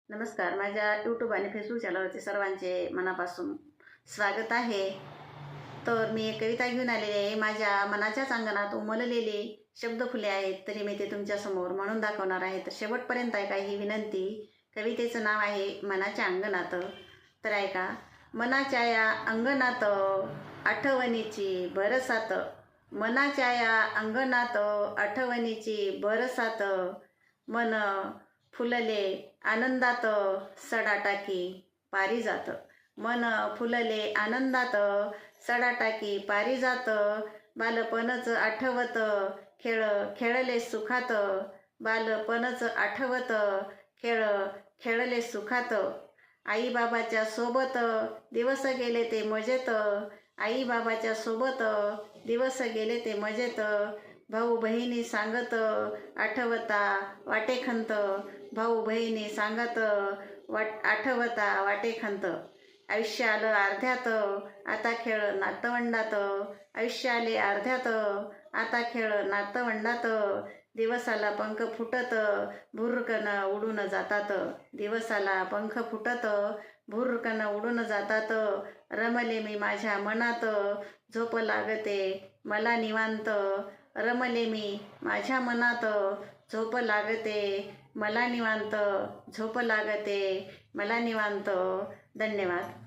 नमस्कार. माझ्या यूट्यूब आणि फेसबुक चॅनलवरती सर्वांचे मनापासून स्वागत आहे. तर मी एक कविता घेऊन आलेली आहे. माझ्या मनाच्याच अंगणात उमललेले शब्दफुले आहेत, तरी मी ते तुमच्यासमोर म्हणून दाखवणार आहे. तर शेवटपर्यंत ऐका ही विनंती. कवितेचं नाव आहे मनाच्या अंगणात. तर ऐका. मनाच्या या अंगणात आठवणीची बरसात, मनाच्या या अंगणात आठवणीची बरसात, मन फुलले आनंदात सडा टाकी पारिजात, मन फुलले आनंदात सडा टाकी पारिजात, बालपणच आठवत खेळ खेळले सुखात, बालपणच आठवत खेळ खेळले सुखात, आई बाबाच्या सोबत दिवस गेले ते मजेत, आई बाबाच्या सोबत दिवस गेले ते मजेत, भाऊ बहिणी सांगत आठवता वाटे खंत, भाऊ बहिणी सांगत आठवता वाटे खंत, आयुष्य आलं अर्ध्यात आता खेळ नातवंडात, आयुष्य आले अर्ध्यात आता खेळ नातवंडात, दिवसाला पंख फुटत भुरकन उडून जातात, दिवसाला पंख फुटत भुरकन उडून जातात, रमले मी माझ्या मनात झोप लागते मला निवांत, रमले मी माझ्या मनात झोप लागते मला निवांत, झोप लागते मला निवांत. धन्यवाद.